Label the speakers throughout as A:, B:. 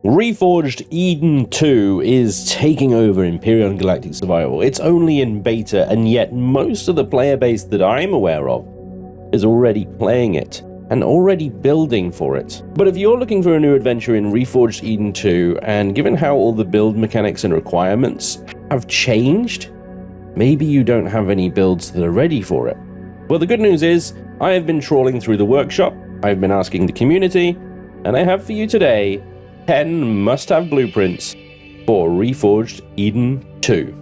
A: Reforged Eden 2 is taking over Empyrion Galactic Survival. It's only in beta, and yet most of the player base that I'm aware of is already playing it and already building for it. But if you're looking for a new adventure in Reforged Eden 2, and given how all the build mechanics and requirements have changed, maybe you don't have any builds that are ready for it. Well, the good news is, I have been trawling through the workshop, I've been asking the community, and I have for you today 10 must-have blueprints for Reforged Eden 2.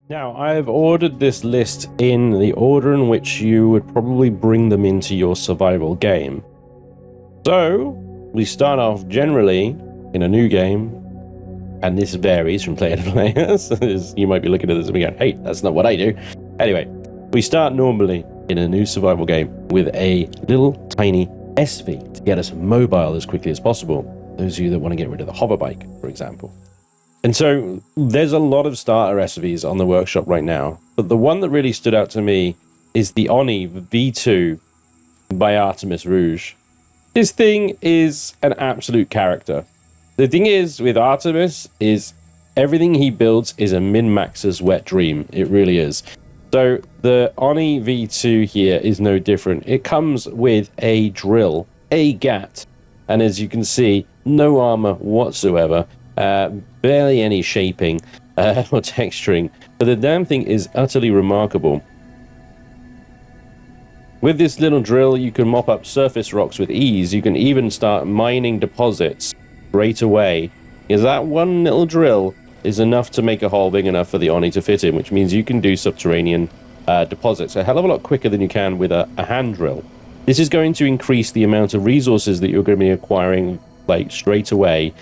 A: Now, I've ordered this list in the order in which you would probably bring them into your survival game. So, we start off generally in a new game, and this varies from player to player. So you might be looking at this and going, hey, that's not what I do. Anyway, we start normally in a new survival game with a little tiny SV to get us mobile as quickly as possible. Those of you that want to get rid of the hover bike, for example. And so there's a lot of starter SVs on the workshop right now, but the one that really stood out to me is the Oni V2 by Artemis Rouge. This thing is an absolute character. The thing is with Artemis is everything he builds is a min-maxer's wet dream. It really is. So the Oni V2 here is no different. It comes with a drill, a GAT, and as you can see, no armor whatsoever, barely any shaping or texturing, but the damn thing is utterly remarkable. With this little drill, you can mop up surface rocks with ease. You can even start mining deposits right away, because that one little drill is enough to make a hole big enough for the Oni to fit in, which means you can do subterranean deposits a hell of a lot quicker than you can with a hand drill. This is going to increase the amount of resources that you're going to be acquiring like straight away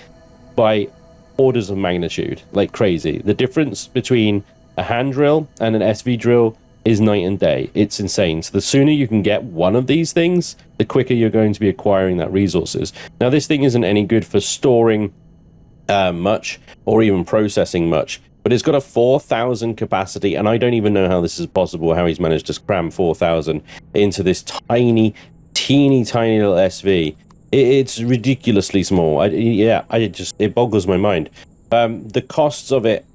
A: by orders of magnitude, like crazy. The difference between a hand drill and an SV drill is night and day. It's insane. So the sooner you can get one of these things, the quicker you're going to be acquiring that resources. Now, this thing isn't any good for storing much or even processing much, but it's got a 4,000 capacity, and I don't even know how this is possible, how he's managed to cram 4,000 into this tiny, teeny tiny little SV. It's ridiculously small. It boggles my mind. The costs of it,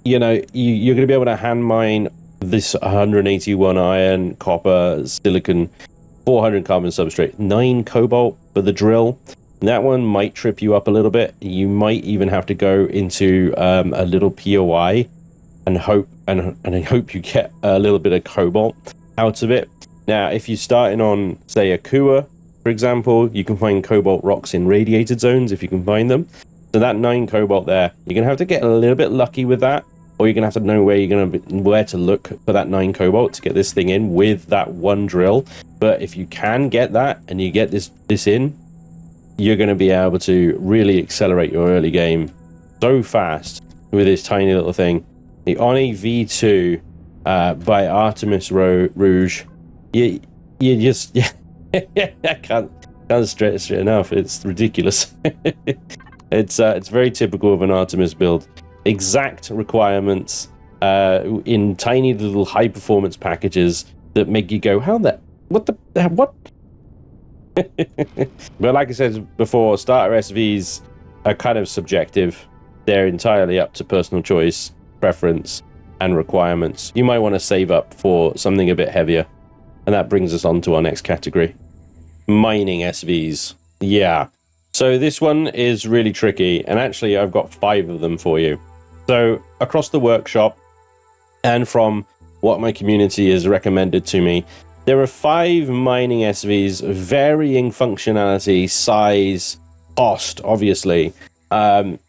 A: you know, you're going to be able to hand mine this 181 iron, copper, silicon, 400 carbon substrate, 9 cobalt for the drill. That one might trip you up a little bit. You might even have to go into a little POI and hope you get a little bit of cobalt out of it. Now, if you're starting on, say, a Kua, for example, you can find cobalt rocks in radiated zones if you can find them. So that 9 cobalt there, you're gonna have to get a little bit lucky with that, or you're gonna have to know where to look for that 9 cobalt to get this thing in with that one drill. But if you can get that and you get this in, you're going to be able to really accelerate your early game so fast with this tiny little thing. The Oni V2 by Artemis Rouge. You just I can't stress it enough. It's ridiculous. It's very typical of an Artemis build. Exact requirements in tiny little high performance packages that make you go, what? But like I said before, starter SVs are kind of subjective. They're entirely up to personal choice, preference, and requirements. You might want to save up for something a bit heavier. And that brings us on to our next category. Mining SVs. Yeah. So this one is really tricky, and actually I've got 5 of them for you. So across the workshop, and from what my community has recommended to me, there are 5 mining SVs, varying functionality, size, cost, obviously.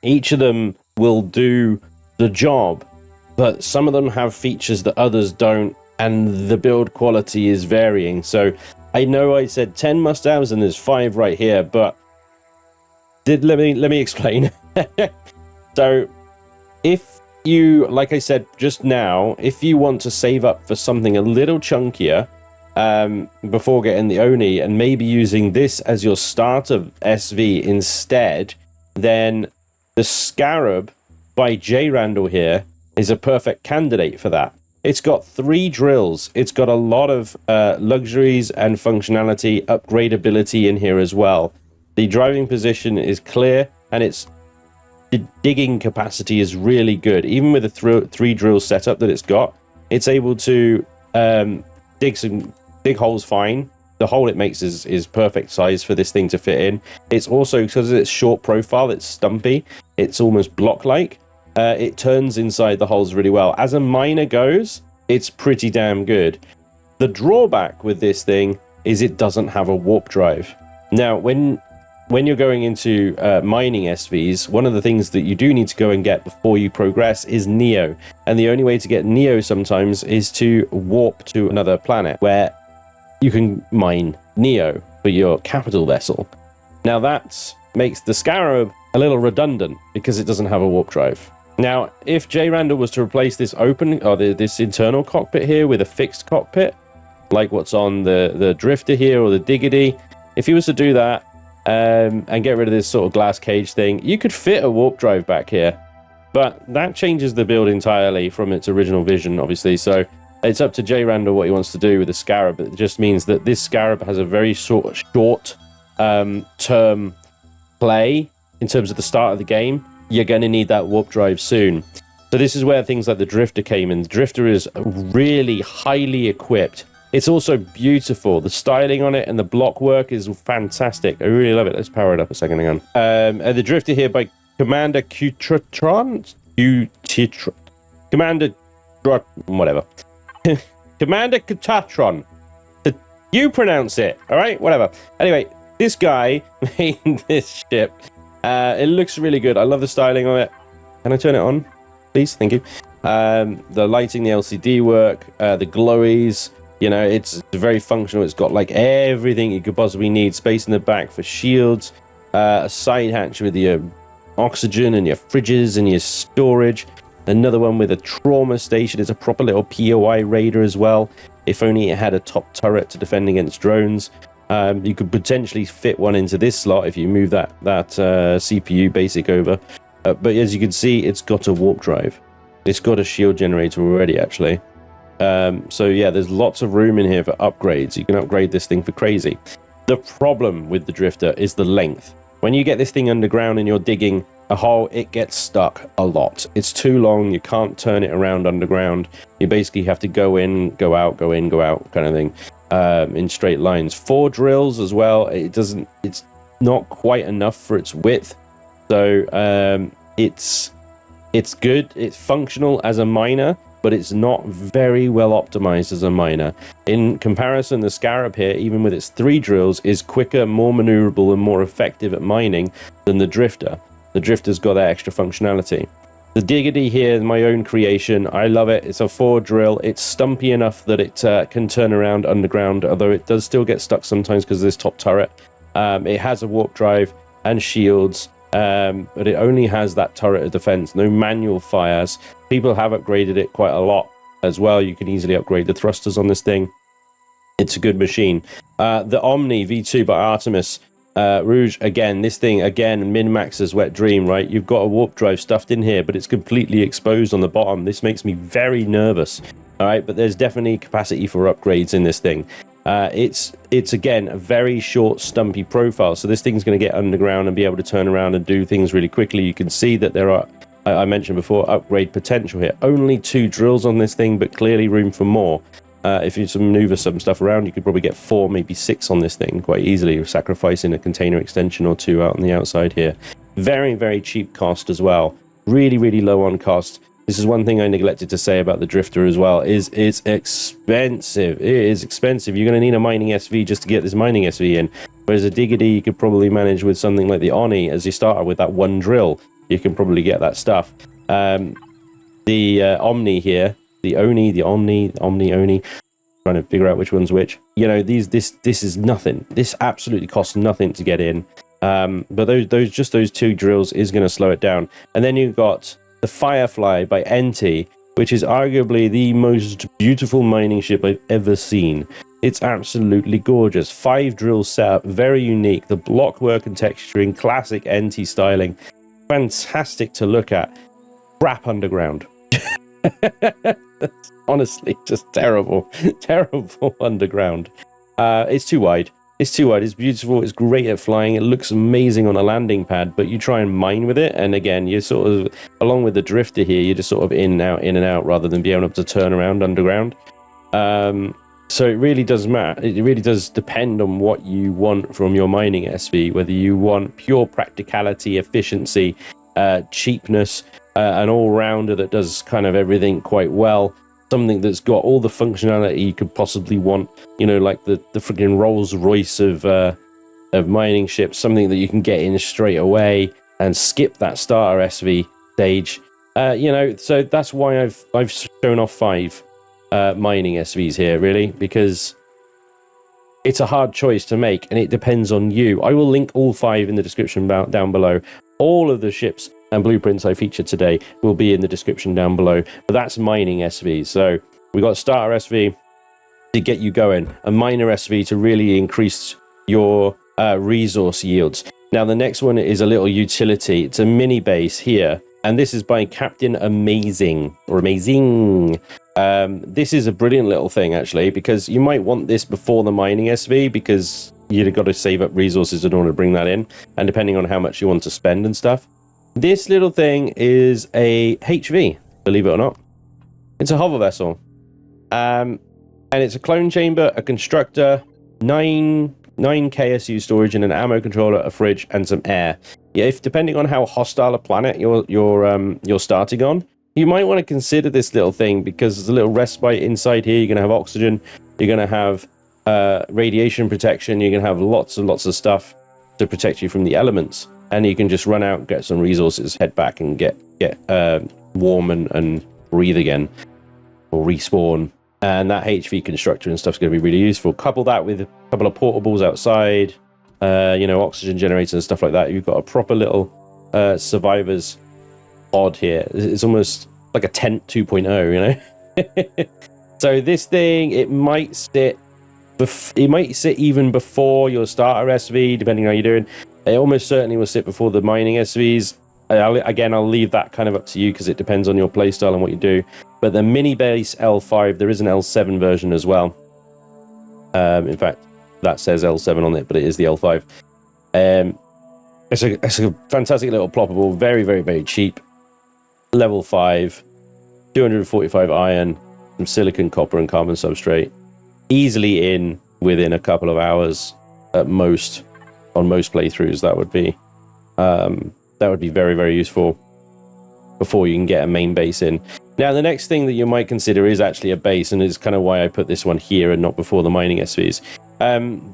A: Each of them will do the job, but some of them have features that others don't, and the build quality is varying. So I know I said 10 must-haves, and there's 5 right here, but let me explain. So if you, like I said just now, if you want to save up for something a little chunkier, before getting the Oni, and maybe using this as your starter SV instead, then the Scarab by J. Randall here is a perfect candidate for that. It's got 3 drills. It's got a lot of luxuries and functionality, upgradability in here as well. The driving position is clear, and the digging capacity is really good. Even with the 3 drill setup that it's got, it's able to dig holes fine. The hole it makes is perfect size for this thing to fit in. It's also, because it's short profile, it's stumpy, it's almost block-like. It turns inside the holes really well. As a miner goes, it's pretty damn good. The drawback with this thing is it doesn't have a warp drive. Now, when you're going into mining SVs, one of the things that you do need to go and get before you progress is Neo. And the only way to get Neo sometimes is to warp to another planet where you can mine Neo for your capital vessel. Now that makes the Scarab a little redundant because it doesn't have a warp drive. Now, if J. Randall was to replace this this internal cockpit here with a fixed cockpit, like what's on the Drifter here or the Diggity, if he was to do that and get rid of this sort of glass cage thing, you could fit a warp drive back here. But that changes the build entirely from its original vision, obviously. So it's up to J. Randall what he wants to do with the Scarab. It just means that this Scarab has a very short term play in terms of the start of the game. You're going to need that warp drive soon. So this is where things like the Drifter came in. The Drifter is really highly equipped. It's also beautiful. The styling on it and the block work is fantastic. I really love it. Let's power it up a second. Hang on. And the Drifter here by Commander Cutratron? Commander... whatever. Commander Cutatron. You pronounce it, all right? Whatever. Anyway, this guy made this ship. It looks really good. I love the styling on it. Can I turn it on, please? Thank you. The lighting, the LCD work, the glowies. You know, it's very functional. It's got like everything you could possibly need. Space in the back for shields, a side hatch with your oxygen and your fridges and your storage. Another one with a trauma station. It's a proper little POI raider as well. If only it had a top turret to defend against drones. You could potentially fit one into this slot if you move that CPU basic over. But as you can see, it's got a warp drive. It's got a shield generator already, actually. So yeah, there's lots of room in here for upgrades. You can upgrade this thing for crazy. The problem with the Drifter is the length. When you get this thing underground and you're digging a hole, it gets stuck a lot. It's too long. You can't turn it around underground. You basically have to go in, go out, go in, go out kind of thing. In straight lines. 4 drills as well. It's not quite enough for its width. So it's good. It's functional as a miner, but it's not very well optimized as a miner. In comparison, the Scarab here, even with its 3 drills, is quicker, more maneuverable, and more effective at mining than the Drifter. The Drifter's got that extra functionality. The Diggity here is my own creation. I love it. It's a 4 drill. It's stumpy enough that it can turn around underground, although it does still get stuck sometimes because of this top turret. It has a warp drive and shields, but it only has that turret of defense, no manual fires. People have upgraded it quite a lot as well. You can easily upgrade the thrusters on this thing. It's a good machine. The Omni V2 by Artemis Rouge, again, this thing, again, min-max's wet dream, right? You've got a warp drive stuffed in here, but it's completely exposed on the bottom. This makes me very nervous, all right? But there's definitely capacity for upgrades in this thing. It's again, a very short, stumpy profile, so this thing's going to get underground and be able to turn around and do things really quickly. You can see that there are, I mentioned before, upgrade potential here. Only 2 drills on this thing, but clearly room for more. If you maneuver some stuff around, you could probably get 4, maybe 6 on this thing quite easily, sacrificing a container extension or 2 out on the outside here. Very, very cheap cost as well. Really, really low on cost. This is one thing I neglected to say about the Drifter as well, is it's expensive. It is expensive. You're going to need a mining SV just to get this mining SV in. Whereas a Diggity, you could probably manage with something like the Oni. As you start with that 1 drill, you can probably get that stuff. The Omni here, the Oni, the Omni, the Omni, Oni, trying to figure out which one's which. You know, this is nothing. This absolutely costs nothing to get in. But those 2 drills is going to slow it down. And then you've got the Firefly by NT, which is arguably the most beautiful mining ship I've ever seen. It's absolutely gorgeous. 5 drill setup, very unique. The block work and texturing, classic NT styling. Fantastic to look at. Crap underground. Honestly, just terrible, terrible underground. It's too wide. It's too wide. It's beautiful. It's great at flying. It looks amazing on a landing pad, but you try and mine with it, and again, you're sort of, along with the drifter here, you're just sort of in and out, rather than being able to turn around underground. So it really does matter. It really does depend on what you want from your mining SV, whether you want pure practicality, efficiency, cheapness, an all-rounder that does kind of everything quite well, something that's got all the functionality you could possibly want, you know, like the freaking Rolls Royce of mining ships, something that you can get in straight away and skip that starter SV stage. You know, so that's why I've shown off 5 mining SVs here, really, because it's a hard choice to make and it depends on you. I will link all 5 in the description down below. All of the ships and blueprints I featured today will be in the description down below, but that's mining SV. So we got starter SV to get you going, a miner SV to really increase your resource yields. Now the next one is a little utility. It's a mini base here, and this is by Captain Amazing, or Amazing. This is a brilliant little thing, actually, because you might want this before the mining SV, because you've got to save up resources in order to bring that in, and depending on how much you want to spend and stuff. This little thing is a HV, believe it or not. It's a hover vessel. And it's a clone chamber, a constructor, 9 KSU storage, and an ammo controller, a fridge, and some air. Yeah, if depending on how hostile a planet you're starting on, you might want to consider this little thing, because there's a little respite inside here. You're going to have oxygen, you're going to have radiation protection, you're going to have lots and lots of stuff to protect you from the elements, and you can just run out, get some resources, head back and get warm and breathe again, or respawn. And that HV constructor and stuff's going to be really useful. Couple that with a couple of portables outside, you know, oxygen generators and stuff like that. You've got a proper little survivors pod here. It's almost like a tent 2.0, you know. So this thing, it might sit even before your starter SV, depending on how you're doing. It almost certainly will sit before the mining SVs. I'll leave that kind of up to you, because it depends on your playstyle and what you do. But the mini base L5, there is an L7 version as well. In fact, that says L7 on it, but it is the L5. It's a fantastic little ploppable, very, very, very cheap. Level 5, 245 iron, some silicon, copper, and carbon substrate. Easily in within a couple of hours at most. On most playthroughs, that would be very, very useful before you can get a main base in. Now, the next thing that you might consider is actually a base, and is kind of why I put this one here and not before the mining SVs.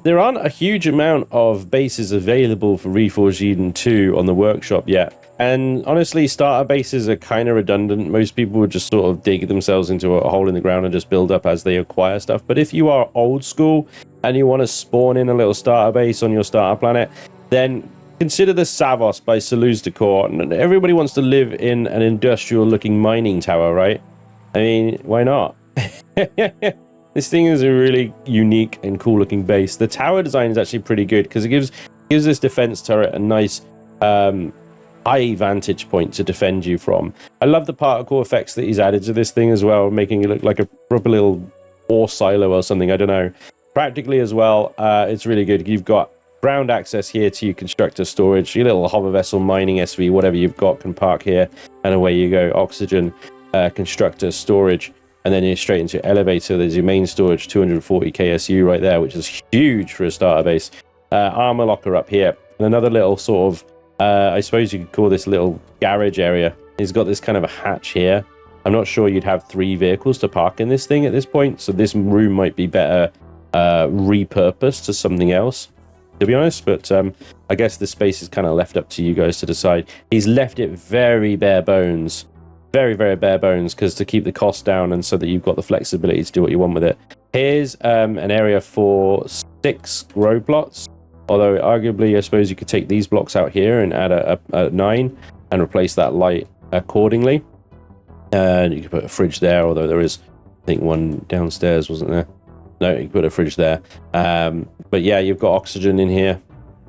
A: There aren't a huge amount of bases available for Reforged Eden 2 on the workshop yet. And honestly, starter bases are kind of redundant. Most people would just sort of dig themselves into a hole in the ground and just build up as they acquire stuff. But if you are old school and you want to spawn in a little starter base on your starter planet, then consider the Savos by Saluz Decor. And everybody wants to live in an industrial-looking mining tower, right? I mean, why not? This thing is a really unique and cool-looking base. The tower design is actually pretty good, because it gives this defense turret a nice high vantage point to defend you from. I love the particle effects that he's added to this thing as well, making it look like a proper little ore silo or something. I don't know. Practically as well, it's really good. You've got ground access here to your constructor storage. Your little hover vessel, mining SV, whatever you've got can park here, and away you go. Oxygen, constructor storage, and then you're straight into your elevator. There's your main storage, 240 KSU right there, which is huge for a starter base. Armor locker up here, and another little sort of I suppose you could call this little garage area. It's got this kind of a hatch here. I'm not sure you'd have 3 vehicles to park in this thing at this point, so this room might be better repurposed to something else, to be honest. But I guess the space is kind of left up to you guys to decide. He's left it very bare bones, very, very bare bones, because to keep the cost down and so that you've got the flexibility to do what you want with it. Here's an area for 6 grow plots. Although, arguably, I suppose you could take these blocks out here and add a 9 and replace that light accordingly. And you could put a fridge there, although there is, I think, one downstairs, wasn't there? No, you could put a fridge there. But yeah, you've got oxygen in here.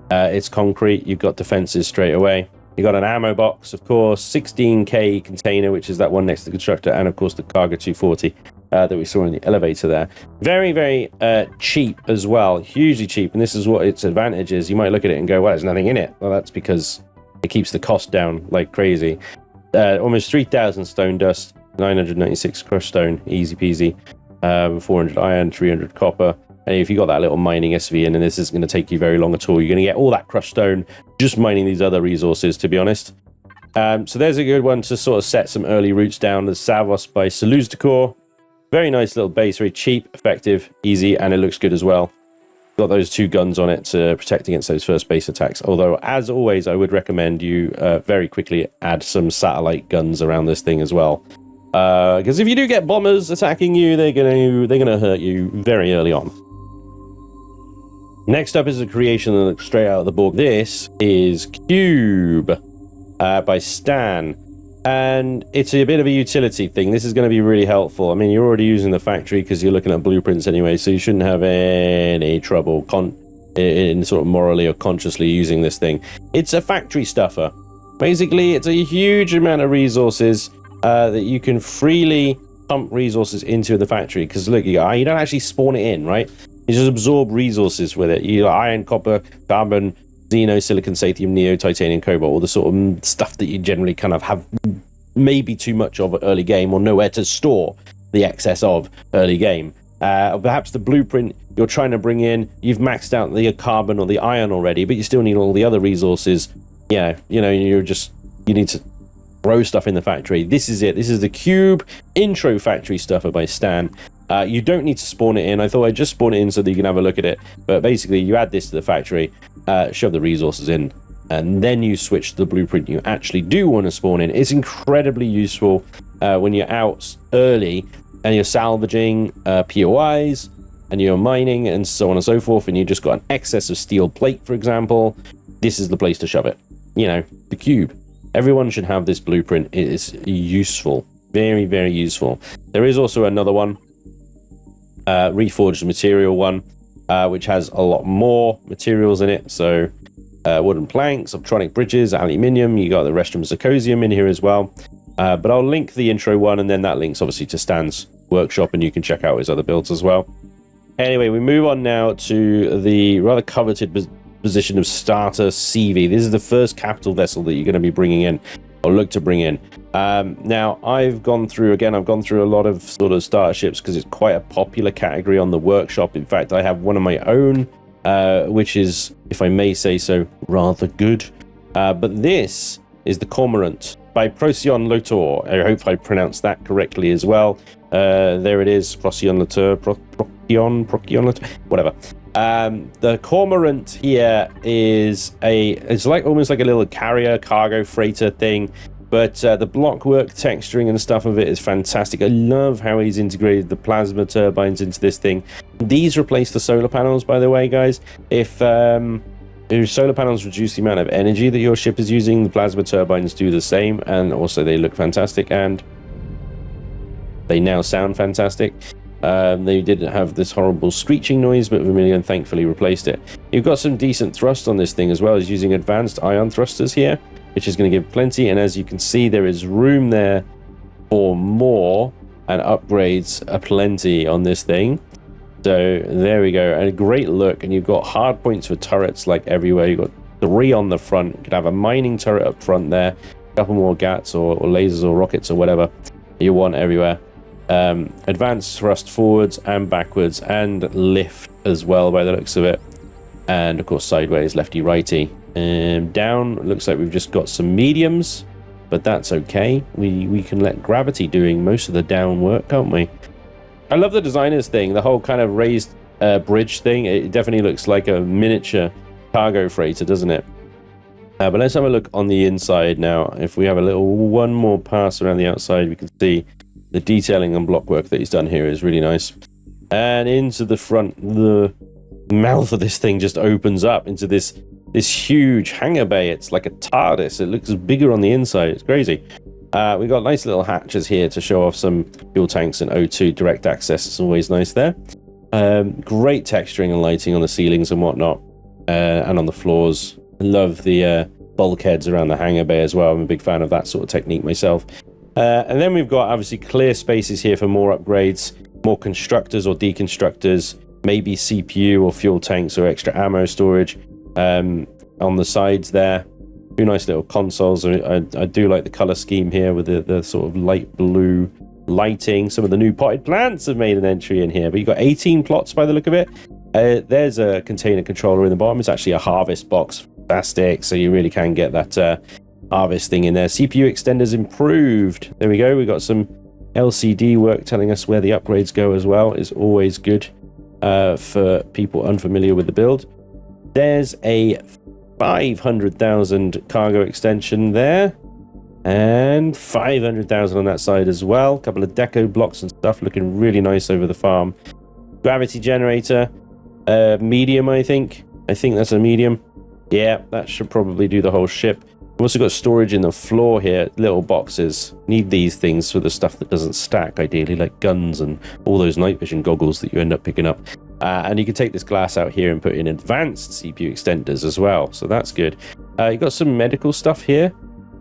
A: It's concrete. You've got defenses straight away. You got an ammo box, of course, 16K container, which is that one next to the constructor, and of course the cargo 240 that we saw in the elevator there. Very, very cheap as well, hugely cheap. And this is what its advantage is. You might look at it and go, well, there's nothing in it. Well, that's because it keeps the cost down like crazy. Almost 3,000 stone dust, 996 crushed stone, easy peasy. 400 iron, 300 copper. And if you got that little mining SV in, and this isn't going to take you very long at all, you're going to get all that crushed stone just mining these other resources, to be honest. So there's a good one to sort of set some early routes down. The Savos by Saluz Decor. Very nice little base, very cheap, effective, easy, and it looks good as well. Got those 2 guns on it to protect against those first base attacks. Although, as always, I would recommend you very quickly add some satellite guns around this thing as well. Because if you do get bombers attacking you, they're gonna hurt you very early on. Next up is a creation that looks straight out of the book. This is Cube by Stan, and it's a bit of a utility thing. This is going to be really helpful. I mean, you're already using the factory because you're looking at blueprints anyway, so you shouldn't have any trouble in sort of morally or consciously using this thing. It's a factory stuffer. Basically, it's a huge amount of resources that you can freely pump resources into the factory. Because look, you don't actually spawn it in, right? You just absorb resources with it. You iron, copper, carbon, xeno, silicon, sathium, neo, titanium, cobalt, all the sort of stuff that you generally kind of have maybe too much of at early game or nowhere to store the excess of early game. Perhaps the blueprint you're trying to bring in, you've maxed out the carbon or the iron already, but you still need all the other resources. You need to throw stuff in the factory. This is it. This is the Cube intro factory stuffer by Stan. You don't need to spawn it in. I thought I'd just spawn it in so that you can have a look at it. But basically, you add this to the factory, shove the resources in, and then you switch to the blueprint you actually do want to spawn in. It's incredibly useful when you're out early and you're salvaging POIs and you're mining and so on and so forth, and you just got an excess of steel plate, for example. This is the place to shove it. The Cube. Everyone should have this blueprint. It is useful. Very, very useful. There is also another one. Reforged material one, which has a lot more materials in it. So wooden planks, optronic bridges, aluminium. You got the restrum zirconium in here as well. But I'll link the intro one, and then that links obviously to Stan's workshop, and you can check out his other builds as well. Anyway, we move on now to the rather coveted position of starter CV. This is the first capital vessel that you're going to be bringing in, or look to bring in. Now, I've gone through a lot of sort of starter ships because it's quite a popular category on the workshop. In fact, I have one of my own, which is, if I may say so, rather good. But this is the Cormorant by Procyon Lotor. I hope I pronounced that correctly as well. There it is, Procyon Lotor, Procyon Lotor, whatever. The Cormorant here is it's like almost like a little cargo freighter thing, but the blockwork texturing and stuff of it is fantastic. I love how he's integrated the plasma turbines into this thing. These replace the solar panels, by the way, guys. If solar panels reduce the amount of energy that your ship is using, the plasma turbines do the same, and also they look fantastic, and they now sound fantastic. They didn't have this horrible screeching noise, but Vermilion thankfully replaced it. You've got some decent thrust on this thing as well as using advanced ion thrusters here, which is going to give plenty. And as you can see, there is room there for more and upgrades aplenty on this thing. So there we go. And a great look. And you've got hard points for turrets like everywhere. You've got 3 on the front. You could have a mining turret up front there, a couple more GATs or lasers or rockets or whatever you want everywhere. Advanced thrust forwards and backwards, and lift as well by the looks of it, and of course sideways, lefty righty. Down looks like we've just got some mediums, but that's okay. We can let gravity doing most of the down work, can't we? I love the designer's thing, the whole kind of raised bridge thing. It definitely looks like a miniature cargo freighter, doesn't it? But let's have a look on the inside now. If we have one more pass around the outside, we can see the detailing and blockwork that he's done here is really nice. And into the front, the mouth of this thing just opens up into this huge hangar bay. It's like a TARDIS. It looks bigger on the inside. It's crazy. We got nice little hatches here to show off some fuel tanks and O2 direct access. It's always nice there. Great texturing and lighting on the ceilings and whatnot, and on the floors. I love the bulkheads around the hangar bay as well. I'm a big fan of that sort of technique myself. And then we've got obviously clear spaces here for more upgrades, more constructors or deconstructors, maybe CPU or fuel tanks or extra ammo storage on the sides there. Two nice little consoles. I do like the color scheme here with the sort of light blue lighting. Some of the new potted plants have made an entry in here, but you've got 18 plots by the look of it. There's a container controller in the bottom. It's actually a harvest box. Fantastic. So you really can get that harvest thing in there. CPU extenders improved. There we go. We got some LCD work telling us where the upgrades go as well. Is always good for people unfamiliar with the build. There's a 500,000 cargo extension there, and 500,000 on that side as well. A couple of deco blocks and stuff looking really nice over the farm. Gravity generator, medium, I think that's a medium. Yeah, that should probably do the whole ship. We've also got storage in the floor here, little boxes. Need these things for the stuff that doesn't stack, ideally, like guns and all those night vision goggles that you end up picking up. And you can take this glass out here and put in advanced CPU extenders as well, so that's good. You've got some medical stuff here,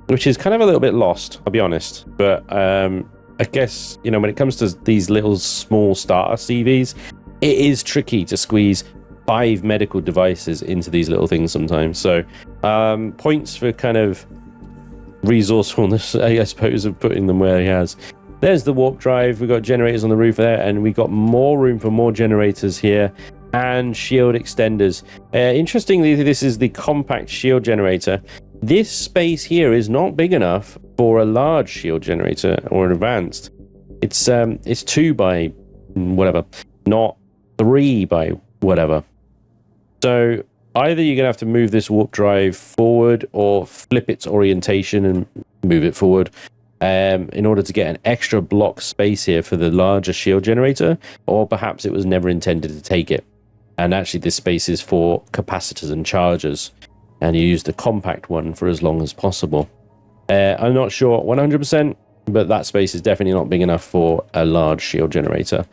A: which is kind of a little bit lost, I'll be honest. But I guess, you know, when it comes to these little small starter CVs, it is tricky to squeeze 5 medical devices into these little things sometimes. So points for kind of resourcefulness, I suppose, of putting them where he has. There's the warp drive. We've got generators on the roof there, and we got more room for more generators here and shield extenders. Interestingly, this is the compact shield generator. This space here is not big enough for a large shield generator or an advanced. It's 2 by whatever, not 3 by whatever. So either you're gonna have to move this warp drive forward or flip its orientation and move it forward in order to get an extra block space here for the larger shield generator, or perhaps it was never intended to take it, and actually this space is for capacitors and chargers, and you use the compact one for as long as possible. I'm not sure 100%, but that space is definitely not big enough for a large shield generator.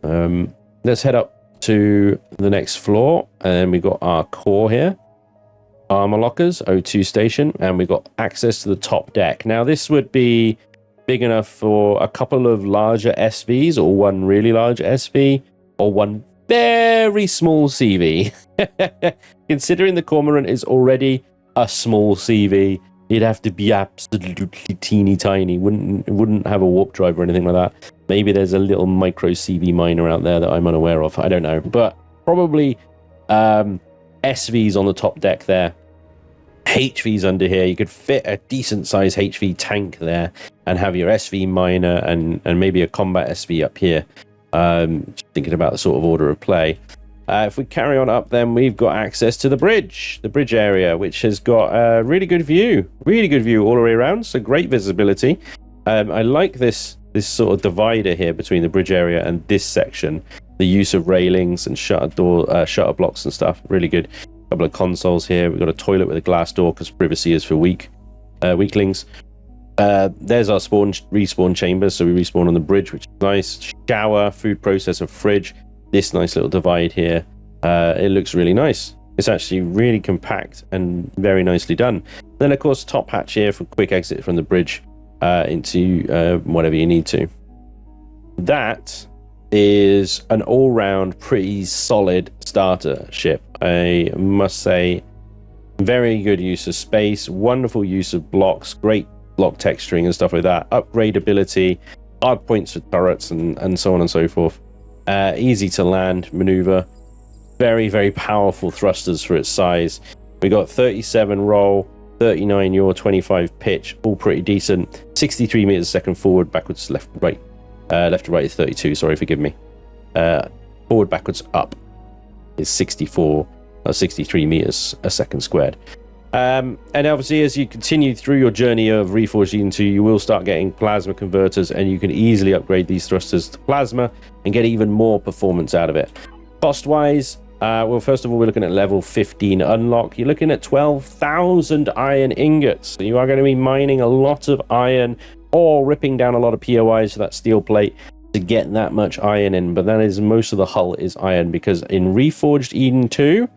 A: Let's head up to the next floor, and we've got our core here, armor lockers, O2 station, and we've got access to the top deck. Now this would be big enough for a couple of larger SVs, or one really large SV, or one very small CV. Considering the Cormorant is already a small CV, it'd have to be absolutely teeny tiny. Wouldn't have a warp drive or anything like that. Maybe there's a little micro CV miner out there that I'm unaware of. I don't know, but probably SVs on the top deck there. HVs under here. You could fit a decent size HV tank there and have your SV miner and maybe a combat SV up here. Thinking about the sort of order of play. If we carry on up, then we've got access to the bridge area, which has got a really good view all the way around. So great visibility. I like this sort of divider here between the bridge area and this section. The use of railings and shutter blocks and stuff, really good. A couple of consoles here. We've got a toilet with a glass door because privacy is for weaklings. There's our respawn chamber, so we respawn on the bridge, which is nice. Shower, food processor, fridge. This nice little divide here. It looks really nice. It's actually really compact and very nicely done. Then, of course, top hatch here for quick exit from the bridge into whatever you need to. That is an all-round pretty solid starter ship. I must say, very good use of space, wonderful use of blocks, great block texturing and stuff like that, upgradability, hard points for turrets and so on and so forth. Easy to land, maneuver, very, very powerful thrusters for its size. We got 37 roll, 39 yaw, 25 pitch, all pretty decent. 63 meters a second forward, backwards, left, right. Left to right is 32, sorry, forgive me. Forward, backwards, up is 63 meters a second squared. And obviously, as you continue through your journey of Reforged Eden 2, you will start getting plasma converters, and you can easily upgrade these thrusters to plasma and get even more performance out of it. Cost-wise, well, first of all, we're looking at level 15 unlock. You're looking at 12,000 iron ingots. So you are going to be mining a lot of iron or ripping down a lot of POIs to that steel plate to get that much iron in. But that is most of the hull is iron, because in Reforged Eden 2,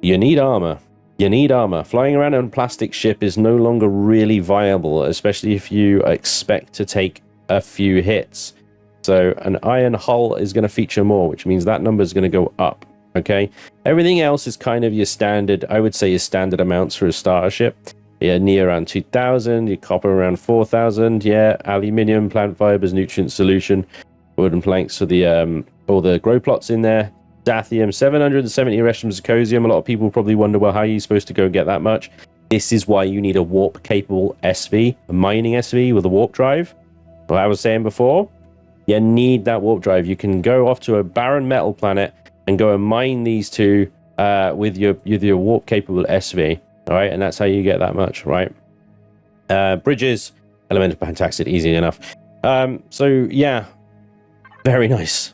A: you need armor. You need armor. Flying around on a plastic ship is no longer really viable, especially if you expect to take a few hits. So an iron hull is going to feature more, which means that number is going to go up. Okay, everything else is kind of your standard, I would say, your standard amounts for a starter ship. Yeah, near around 2,000, your copper around 4,000. Yeah, aluminium, plant fibers, nutrient solution, wooden planks for the all the grow plots in there. Dathium, 770 Resham Zirconium. A lot of people probably wonder, well, how are you supposed to go and get that much? This is why you need a warp-capable SV, a mining SV with a warp drive. Well, I was saying before, you need that warp drive. You can go off to a barren metal planet and go and mine these two with your warp-capable SV, all right? And that's how you get that much, right? Bridges, elemental fantastic, easy enough. So, yeah, very nice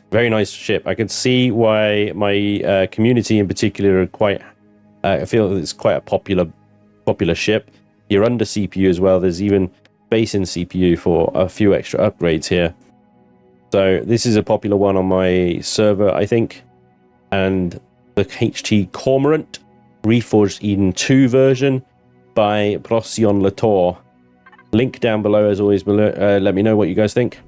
A: ship. I can see why my community in particular are quite... I feel it's quite a popular ship. You're under CPU as well. There's even space in CPU for a few extra upgrades here. So this is a popular one on my server, I think. And the HT Cormorant Reforged Eden 2 version by Procyon Latour. Link down below as always. Let me know what you guys think.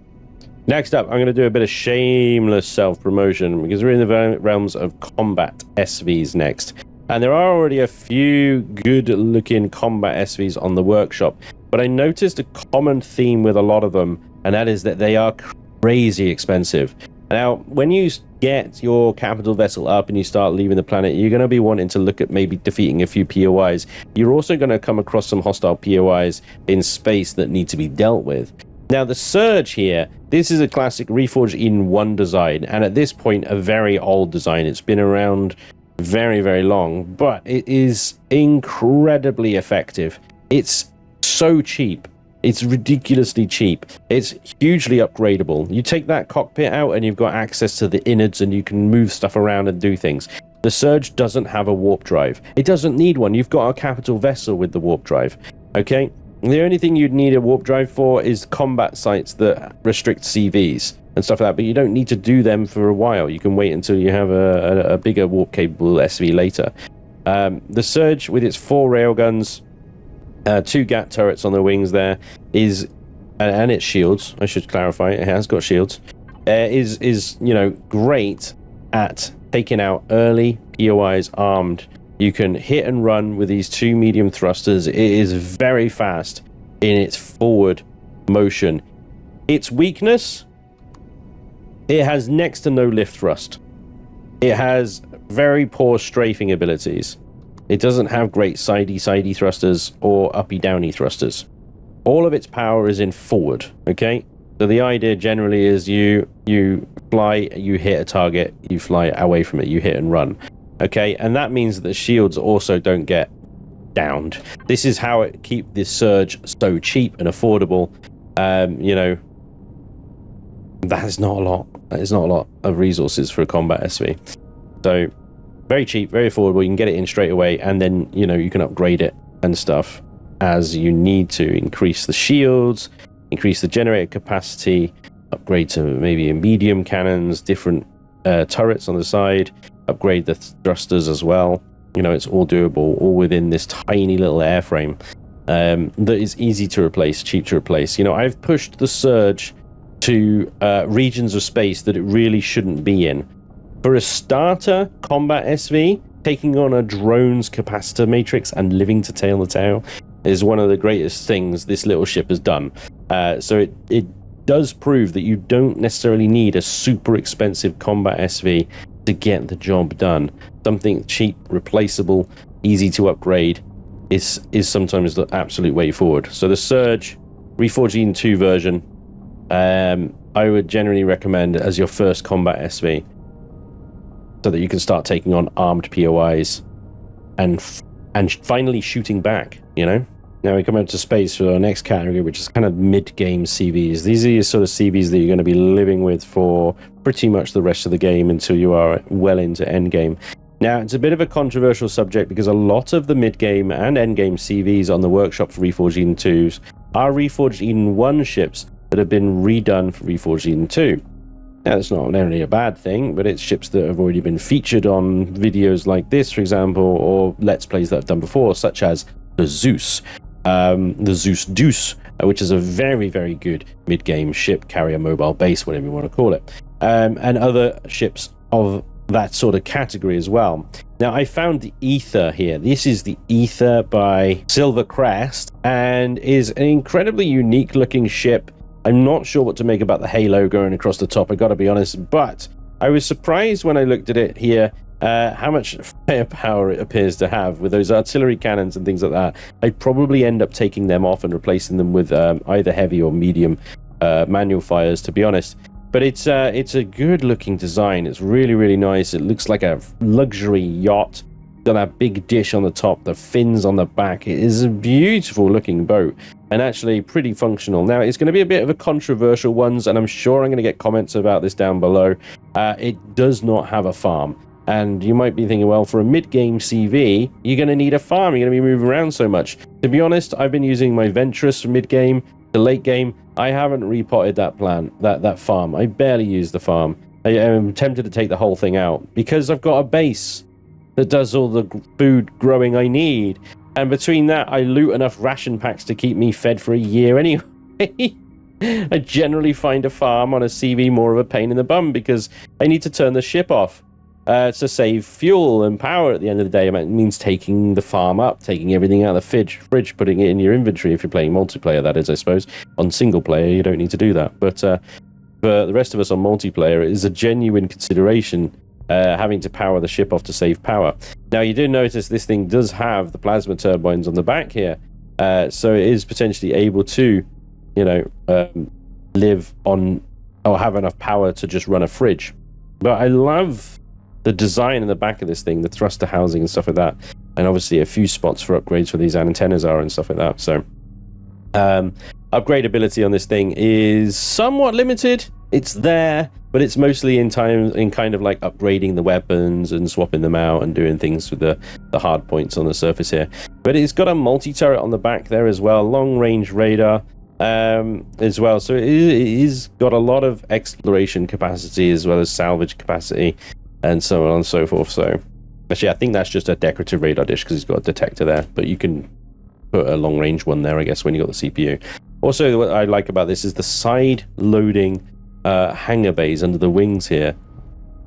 A: Next up, I'm going to do a bit of shameless self-promotion because we're in the realms of combat SVs next. And there are already a few good-looking combat SVs on the workshop. But I noticed a common theme with a lot of them, and that is that they are crazy expensive. Now, when you get your capital vessel up and you start leaving the planet, you're going to be wanting to look at maybe defeating a few POIs. You're also going to come across some hostile POIs in space that need to be dealt with. Now, the Surge here, this is a classic Reforged Eden 1 design, and at this point, a very old design. It's been around very, very long, but it is incredibly effective. It's so cheap. It's ridiculously cheap. It's hugely upgradable. You take that cockpit out and you've got access to the innards and you can move stuff around and do things. The Surge doesn't have a warp drive. It doesn't need one. You've got a capital vessel with the warp drive, okay? The only thing you'd need a warp drive for is combat sites that restrict CVs and stuff like that, but you don't need to do them for a while. You can wait until you have a bigger warp-capable SV later. The Surge, with its 4 railguns, 2 GAT turrets on the wings there, and its shields, I should clarify, it has got shields, is you know, great at taking out early POIs armed. You can hit and run with these 2 medium thrusters. It is very fast in its forward motion. Its weakness, it has next to no lift thrust. It has very poor strafing abilities. It doesn't have great sidey thrusters or uppy-downy thrusters. All of its power is in forward, okay? So the idea generally is you fly, you hit a target, you fly away from it, you hit and run. Okay, and that means that the shields also don't get downed. This is how it keeps this Surge so cheap and affordable. You know, that is not a lot. That is not a lot of resources for a combat SV. So, very cheap, very affordable. You can get it in straight away, and then, you know, you can upgrade it and stuff as you need to. Increase the shields, increase the generator capacity, upgrade to maybe medium cannons, different turrets on the side, upgrade the thrusters as well. You know, it's all doable, all within this tiny little airframe that is easy to replace, cheap to replace. You know, I've pushed the Surge to regions of space that it really shouldn't be in. For a starter combat SV, taking on a drone's capacitor matrix and living to tail the tail is one of the greatest things this little ship has done. So it does prove that you don't necessarily need a super expensive combat SV to get the job done. Something cheap, replaceable, easy to upgrade is sometimes the absolute way forward. So the Surge Reforged Eden 2 version, I would generally recommend as your first combat SV, so that you can start taking on armed POIs and finally shooting back, you know? Now we come up to space for our next category, which is kind of mid-game CVs. These are your sort of CVs that you're going to be living with for pretty much the rest of the game until you are well into endgame. Now, it's a bit of a controversial subject because a lot of the mid-game and endgame CVs on the workshop for Reforged Eden 2s are Reforged Eden 1 ships that have been redone for Reforged Eden 2. Now, that's not only a bad thing, but it's ships that have already been featured on videos like this, for example, or Let's Plays that I've done before, such as the Zeus Deuce, which is a very, very good mid-game ship, carrier, mobile base, whatever you want to call it, and other ships of that sort of category as well. Now, I found the Ether here. This is the Ether by Silver Crest, and is an incredibly unique looking ship. I'm not sure what to make about the halo going across the top, I gotta be honest, but I was surprised when I looked at it here how much firepower it appears to have with those artillery cannons and things like that. I'd probably end up taking them off and replacing them with either heavy or medium manual fires, to be honest. But it's a good looking design. It's really, really nice. It looks like a luxury yacht. Got that big dish on the top, the fins on the back. It is a beautiful looking boat and actually pretty functional. Now, it's going to be a bit of a controversial one, and I'm sure I'm going to get comments about this down below. It does not have a farm. And you might be thinking, well, for a mid-game CV, you're going to need a farm. You're going to be moving around so much. To be honest, I've been using my Ventress from mid-game to late game. I haven't repotted that farm. I barely use the farm. I am tempted to take the whole thing out because I've got a base that does all the food growing I need. And between that, I loot enough ration packs to keep me fed for a year anyway. I generally find a farm on a CV more of a pain in the bum because I need to turn the ship off. To save fuel and power at the end of the day. It means taking the farm up, taking everything out of the fridge, putting it in your inventory if you're playing multiplayer, that is, I suppose. On single player, you don't need to do that. But for the rest of us on multiplayer, it is a genuine consideration having to power the ship off to save power. Now, you do notice this thing does have the plasma turbines on the back here. So it is potentially able to, live on or have enough power to just run a fridge. But I love the design in the back of this thing, the thruster housing and stuff like that, and obviously a few spots for upgrades for these antennas are and stuff like that. So upgradability on this thing is somewhat limited. It's there, but it's mostly in kind of like upgrading the weapons and swapping them out and doing things with the hard points on the surface here. But it's got a multi-turret on the back there as well, long range radar as well, so it is got a lot of exploration capacity as well as salvage capacity and so on and so forth. So actually, I think that's just a decorative radar dish because it's got a detector there, but you can put a long range one there, I guess, when you got the CPU. Also, what I like about this is the side loading hangar bays under the wings here.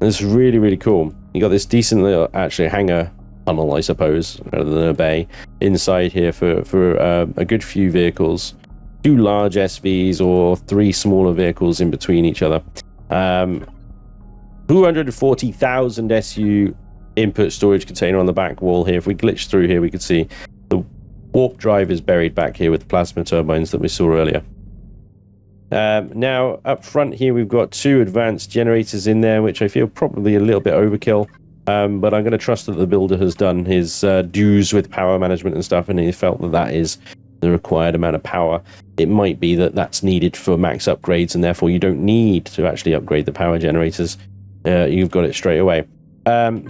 A: It's really, really cool. You got this decent little actually hangar tunnel, I suppose, rather than a bay inside here for a good few vehicles, 2 large SVs or 3 smaller vehicles in between each other. 240,000 SU input storage container on the back wall here. If we glitch through here, we could see the warp drive is buried back here with the plasma turbines that we saw earlier. Now, up front here, we've got 2 advanced generators in there, which I feel probably a little bit overkill. But I'm going to trust that the builder has done his dues with power management and stuff, and he felt that that is the required amount of power. It might be that that's needed for max upgrades, and therefore you don't need to actually upgrade the power generators. You've got it straight away.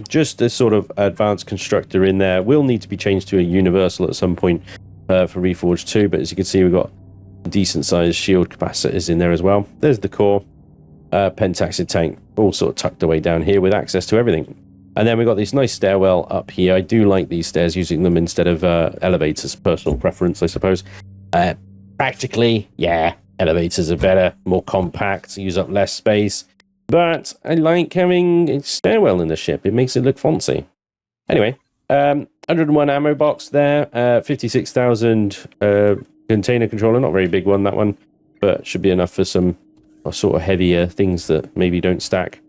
A: Just this sort of advanced constructor in there will need to be changed to a universal at some point for Reforged 2, but as you can see, we've got decent sized shield capacitors in there as well. There's the core pentaxid tank, all sort of tucked away down here with access to everything. And then we've got this nice stairwell up here. I do like these stairs, using them instead of elevators. Personal preference, I suppose. Practically, yeah, elevators are better, more compact, use up less space. But I like having a stairwell in the ship. It makes it look fancy. Anyway, 101 ammo box there. 56,000 container controller. Not a very big one, that one. But should be enough for some sort of heavier things that maybe don't stack.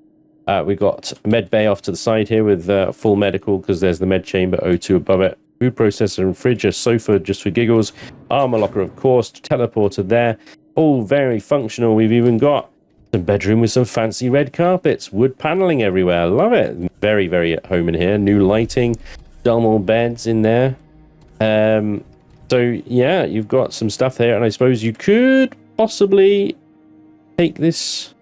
A: We've got med bay off to the side here with full medical, because there's the med chamber, O2 above it. Food processor and fridge, a sofa just for giggles. Armor locker, of course. Teleporter there. All very functional. We've even got some bedroom with some fancy red carpets. Wood paneling everywhere. Love it. Very, very at home in here. New lighting. Double beds in there. So, yeah, you've got some stuff there. And I suppose you could possibly take this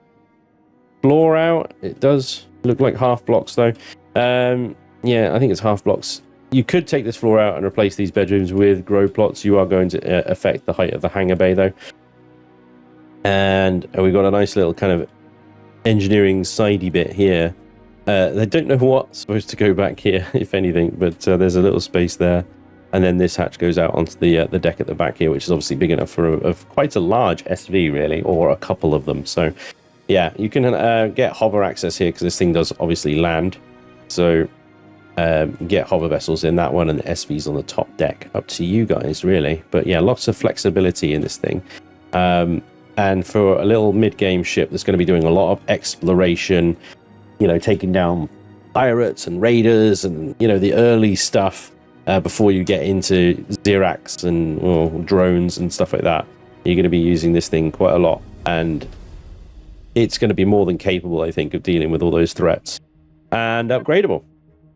A: floor out. It does look like half blocks, though. Yeah, I think it's half blocks. You could take this floor out and replace these bedrooms with grow plots. You are going to affect the height of the hangar bay, though. And we've got a nice little kind of engineering sidey bit here. I don't know what's supposed to go back here, if anything, but there's a little space there. And then this hatch goes out onto the deck at the back here, which is obviously big enough for quite a large SV, really, or a couple of them. So, yeah, you can get hover access here because this thing does obviously land. So, get hover vessels in that one and the SVs on the top deck. Up to you guys, really. But yeah, lots of flexibility in this thing. And for a little mid-game ship that's going to be doing a lot of exploration, you know, taking down pirates and raiders and, you know, the early stuff before you get into Xerax and drones and stuff like that, you're going to be using this thing quite a lot. And it's going to be more than capable, I think, of dealing with all those threats. And upgradable.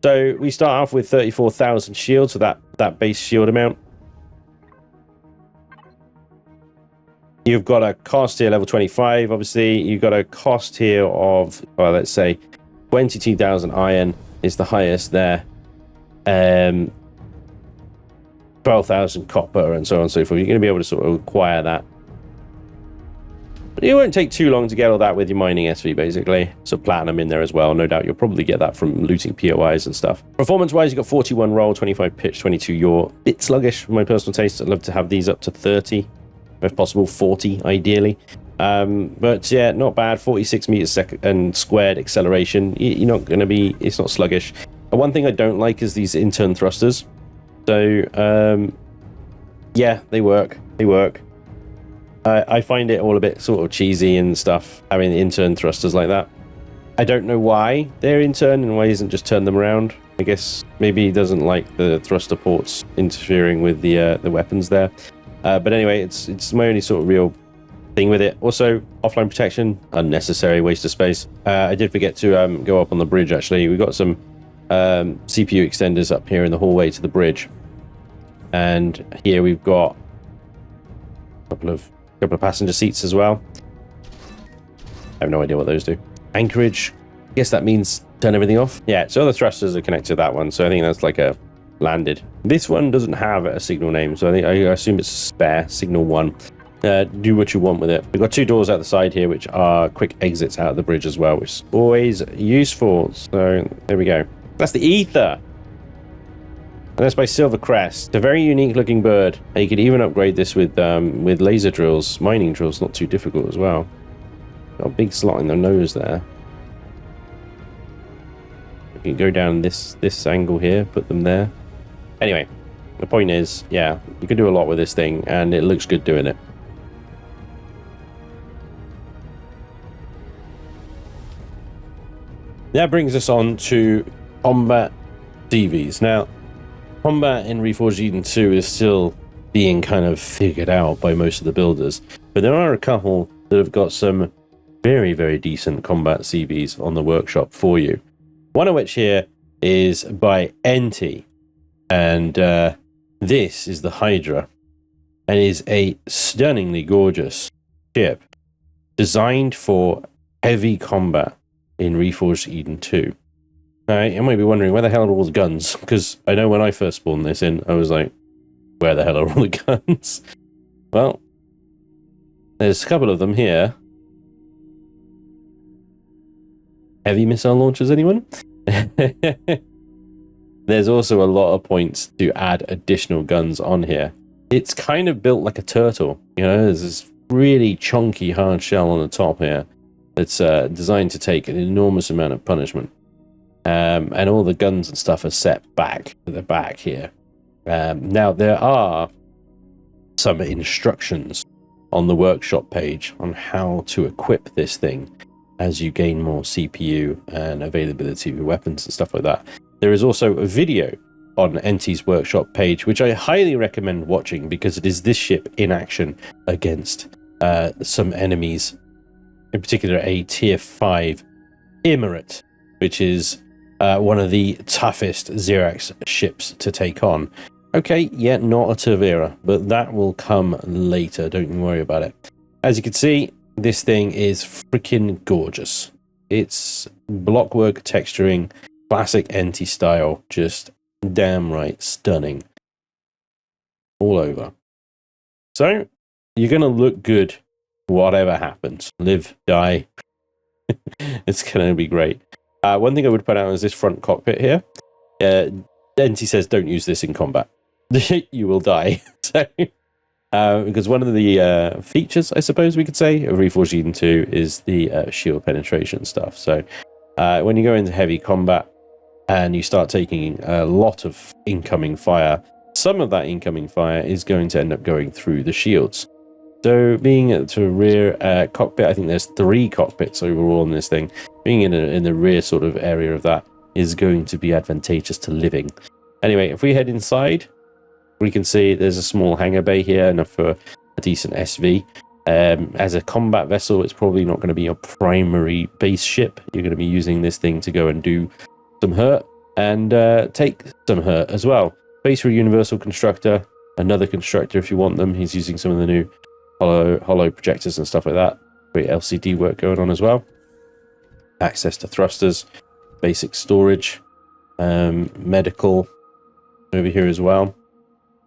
A: So we start off with 34,000 shields, so that base shield amount. You've got a cost here, level 25, obviously. You've got a cost here of, well, let's say, 22,000 iron is the highest there. 12,000 copper and so on and so forth. You're going to be able to sort of acquire that. It won't take too long to get all that with your mining SV, basically. So platinum in there as well. No doubt you'll probably get that from looting POIs and stuff. Performance-wise, you've got 41 roll, 25 pitch, 22 yaw. Bit sluggish for my personal taste. I'd love to have these up to 30. If possible, 40, ideally. But yeah, not bad. 46 meters second squared acceleration. You're not going to be... It's not sluggish. One thing I don't like is these intern thrusters. So, yeah, they work. They work. I find it all a bit sort of cheesy and stuff, having intern thrusters like that. I don't know why they're intern and why he doesn't just turn them around. I guess maybe he doesn't like the thruster ports interfering with the weapons there. But anyway, it's my only sort of real thing with it. Also, offline protection, unnecessary waste of space. I did forget to go up on the bridge, actually. We've got some CPU extenders up here in the hallway to the bridge. And here we've got a couple of passenger seats as well. I have no idea what those do. Anchorage, I guess that means turn everything off. Yeah, so the thrusters are connected to that one, so I think that's like a landed. This one doesn't have a signal name, so I assume it's a spare signal 1. Do what you want with it. We've got 2 doors out the side here, which are quick exits out of the bridge as well, which is always useful. So there we go. That's the Ether. And that's by Silver Crest. It's a very unique looking bird. And you could even upgrade this with laser drills, mining drills, not too difficult as well. Got a big slot in the nose there. You can go down this angle here, put them there. Anyway, the point is, yeah, you can do a lot with this thing, and it looks good doing it. That brings us on to combat CVs. Now, combat in Reforged Eden 2 is still being kind of figured out by most of the builders, but there are a couple that have got some very, very decent combat CVs on the workshop for you. One of which here is by NT, and this is the Hydra, and is a stunningly gorgeous ship designed for heavy combat in Reforged Eden 2. Now, you might be wondering, where the hell are all the guns? Because I know when I first spawned this in, I was like, where the hell are all the guns? Well, there's a couple of them here. Heavy missile launchers, anyone? There's also a lot of points to add additional guns on here. It's kind of built like a turtle. You know, there's this really chunky hard shell on the top here that's designed to take an enormous amount of punishment. And all the guns and stuff are set back at the back here. Now, there are some instructions on the workshop page on how to equip this thing as you gain more CPU and availability of your weapons and stuff like that. There is also a video on NT's workshop page, which I highly recommend watching because it is this ship in action against some enemies, in particular a tier 5 Emirate, which is one of the toughest Xerax ships to take on. Okay, yeah, not a Tavera, but that will come later. Don't you worry about it. As you can see, this thing is freaking gorgeous. It's blockwork texturing, classic NT style, just damn right stunning all over. So, you're going to look good whatever happens. Live, die, It's going to be great. One thing I would point out is this front cockpit here. NT says don't use this in combat. You will die. So, because one of the features, I suppose we could say, of Reforged Eden 2 is the shield penetration stuff. So when you go into heavy combat and you start taking a lot of incoming fire, some of that incoming fire is going to end up going through the shields. So being at the rear cockpit, I think there's 3 cockpits overall in this thing. Being in the rear sort of area of that is going to be advantageous to living. Anyway, if we head inside, we can see there's a small hangar bay here, enough for a decent SV. As a combat vessel, it's probably not going to be your primary base ship. You're going to be using this thing to go and do some hurt and take some hurt as well. Base for a universal constructor, another constructor if you want them. He's using some of the new hollow projectors and stuff like that. Great LCD work going on as well. Access to thrusters, basic storage, medical over here as well.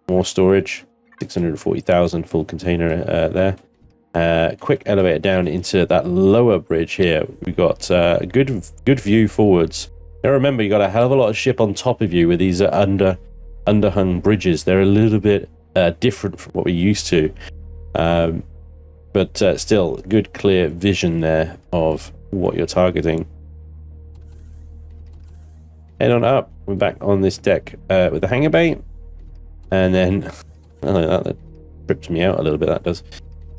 A: More storage, 640,000 full container there. Quick elevator down into that lower bridge here. We've got a good view forwards. Now remember, you got a hell of a lot of ship on top of you with these underhung bridges. They're a little bit different from what we're used to. But still, good clear vision there of what you're targeting. Head on up. We're back on this deck with the hangar bay. And then, that trips me out a little bit, that does.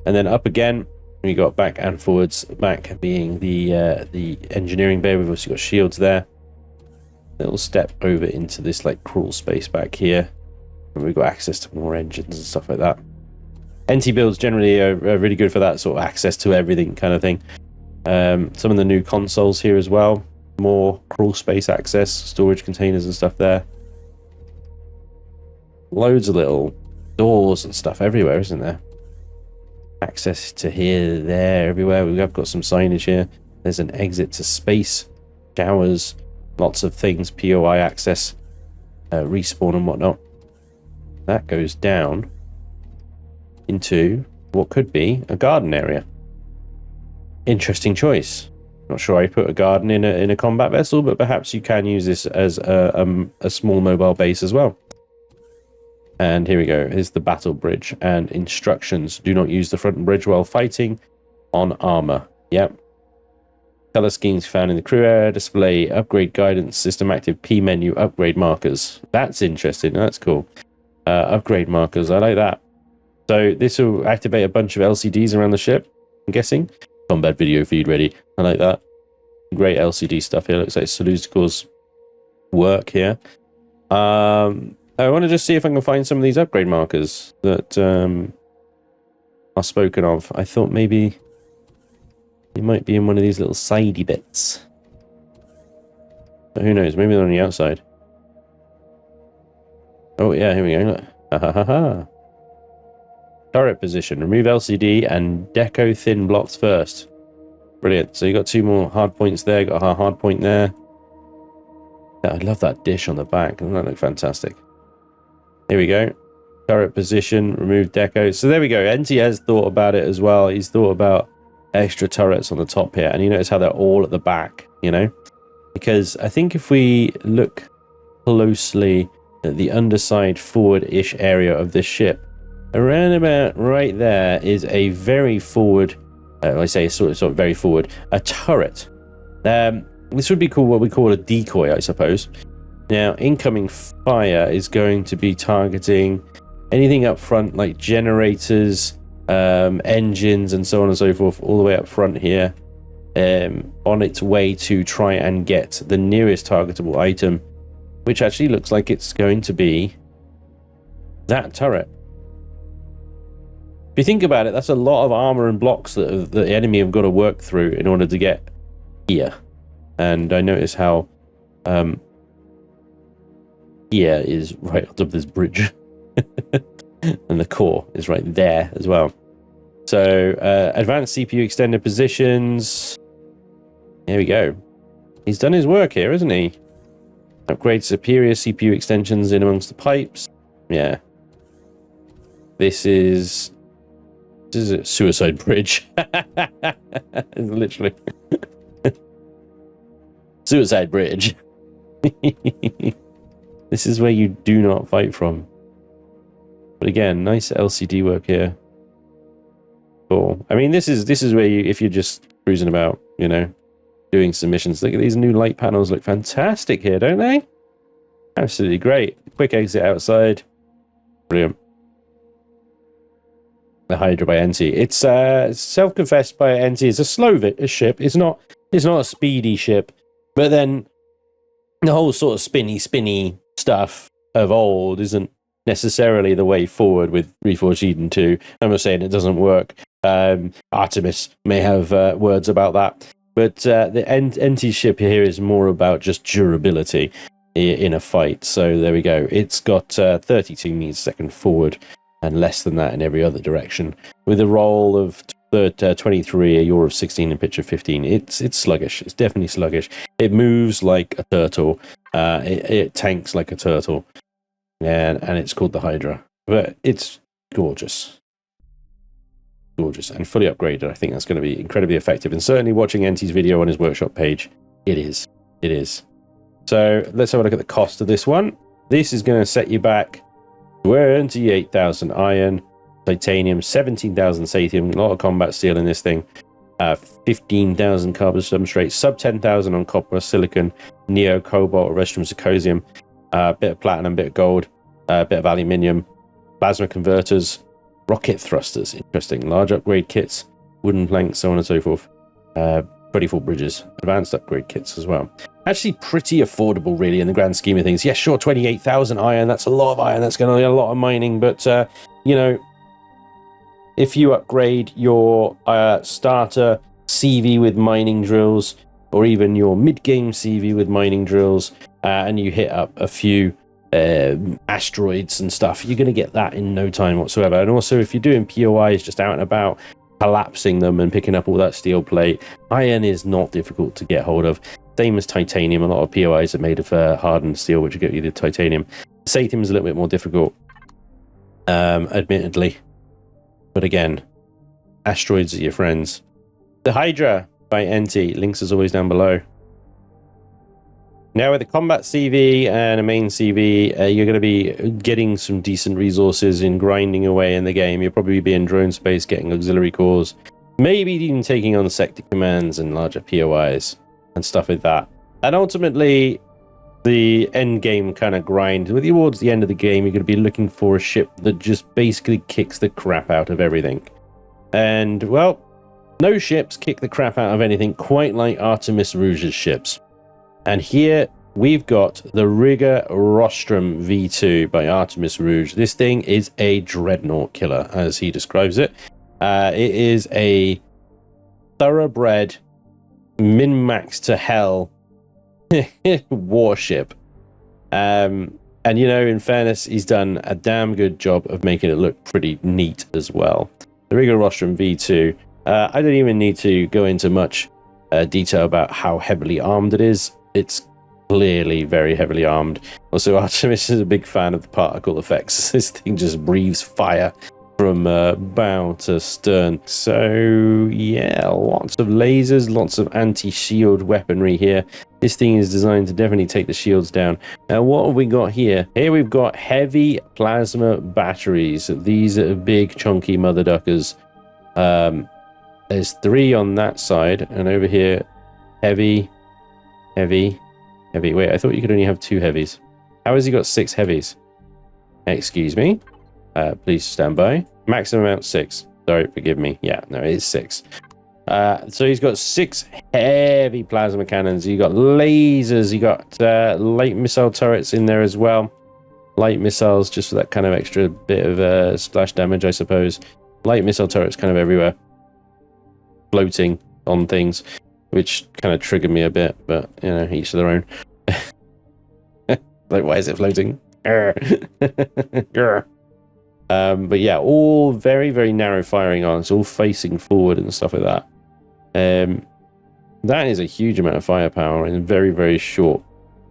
A: And then up again, we got back and forwards. Back being the engineering bay. We've also got shields there. Little step over into this like crawl space back here. And we've got access to more engines and stuff like that. NT builds generally are really good for that sort of access to everything kind of thing. Some of the new consoles here as well. More crawl space access, storage containers and stuff there. Loads of little doors and stuff everywhere, isn't there? Access to here, there, everywhere. We have got some signage here. There's an exit to space, showers, lots of things, POI access, respawn and whatnot. That goes down into what could be a garden area. Interesting choice. Not sure I put a garden in a combat vessel, but perhaps you can use this as a small mobile base as well. And here we go. Here's the battle bridge and instructions. Do not use the front bridge while fighting on armor. Yep. Color schemes found in the crew area. Display upgrade guidance. System active P menu upgrade markers. That's interesting. That's cool. Upgrade markers. I like that. So this will activate a bunch of LCDs around the ship, I'm guessing. Combat video feed ready. I like that. Great LCD stuff here. Looks like Salustical's work here. I want to just see if I can find some of these upgrade markers that are spoken of. I thought maybe it might be in one of these little sidey bits. But who knows? Maybe they're on the outside. Oh yeah, here we go. Look. Ha ha ha ha. Turret position. Remove LCD and deco thin blocks first. Brilliant. So you got 2 more hard points there. Got a hard point there. Yeah, I love that dish on the back. Doesn't that look fantastic? Here we go. Turret position. Remove deco. So there we go. NT has thought about it as well. He's thought about extra turrets on the top here. And you notice how they're all at the back, you know? Because I think if we look closely at the underside forward-ish area of this ship, around about right there is a very forward, I say sort of very forward, a turret. This would be called what we call a decoy, I suppose. Now, incoming fire is going to be targeting anything up front, like generators, engines, and so on and so forth, all the way up front here, on its way to try and get the nearest targetable item, which actually looks like it's going to be that turret. If you think about it, that's a lot of armor and blocks that the enemy have got to work through in order to get here. And I notice how here is right on top of this bridge. And the core is right there as well. So advanced CPU extended positions. Here we go. He's done his work here, isn't he? Upgrade superior CPU extensions in amongst the pipes. Yeah. This is a suicide bridge. Literally. Suicide Bridge. This is where you do not fight from. But again, nice LCD work here. Cool. I mean, this is where you, if you're just cruising about, you know, doing some missions. Look at these new light panels, look fantastic here, don't they? Absolutely great. Quick exit outside. Brilliant. The Hydra by NT. It's self-confessed by NT. It's a slow ship. It's not a speedy ship. But then the whole sort of spinny stuff of old isn't necessarily the way forward with Reforged Eden 2. I'm not saying it doesn't work. Artemis may have words about that. But the NT ship here is more about just durability in a fight. So there we go. It's got 32 meters a second forward and less than that in every other direction. With a roll of 23, a yaw of 16, and pitch of 15. It's sluggish. It's definitely sluggish. It moves like a turtle. It tanks like a turtle. And it's called the Hydra. But it's gorgeous. Gorgeous. And fully upgraded. I think that's going to be incredibly effective. And certainly watching NT's video on his workshop page, it is. It is. So let's have a look at the cost of this one. This is going to set you back 28,000 iron, titanium, 17,000 sathium, a lot of combat steel in this thing, 15,000 carbon substrate, sub 10,000 on copper, silicon, neo, cobalt, restrum, zirconium, a bit of platinum, bit of gold, a bit of aluminium, plasma converters, rocket thrusters, interesting, large upgrade kits, wooden planks, so on and so forth, 24 bridges, advanced upgrade kits as well. Actually pretty affordable really in the grand scheme of things. Yeah, sure, 28,000 iron, that's a lot of iron, that's going to be a lot of mining, but you know, if you upgrade your starter CV with mining drills, or even your mid-game CV with mining drills, and you hit up a few asteroids and stuff, you're going to get that in no time whatsoever. And also, if you're doing POIs just out and about, collapsing them and picking up all that steel plate, iron is not difficult to get hold of. Same as titanium. A lot of POIs are made of hardened steel, which will get you the titanium. Sathium is a little bit more difficult, admittedly. But again, asteroids are your friends. The Hydra by NT. Links as always down below. Now with a combat CV and a main CV, you're going to be getting some decent resources in grinding away in the game. You'll probably be in drone space getting auxiliary cores, maybe even taking on sector commands and larger POIs and stuff like that. And ultimately, the end game kind of grind, towards the end of the game, you're going to be looking for a ship that just basically kicks the crap out of everything. And, well, no ships kick the crap out of anything quite like Artemis Rouge's ships. And here we've got the Rigger Rostrum V2 by Artemis Rouge. This thing is a dreadnought killer, as he describes it. It is a thoroughbred, min-max to hell warship. And, you know, in fairness, he's done a damn good job of making it look pretty neat as well. The Rigger Rostrum V2. I don't even need to go into much detail about how heavily armed it is. It's clearly very heavily armed. Also, Artemis is a big fan of the particle effects. This thing just breathes fire from bow to stern. So, yeah, lots of lasers, lots of anti-shield weaponry here. This thing is designed to definitely take the shields down. Now, what have we got here? Here we've got heavy plasma batteries. These are big, chunky mother duckers. There's 3 on that side, and over here, heavy. Wait, I thought you could only have 2 heavies. How has he got 6 heavies? Excuse me. Please stand by. Maximum amount 6. Sorry, forgive me. Yeah, no, it is 6. So he's got 6 heavy plasma cannons. You got lasers. You got light missile turrets in there as well. Light missiles, just for that kind of extra bit of splash damage, I suppose. Light missile turrets kind of everywhere. Floating on things, which kind of triggered me a bit, but, you know, each to their own. Like, why is it floating? But yeah, all very, very narrow firing arms, all facing forward and stuff like that. That is a huge amount of firepower in a very, very short,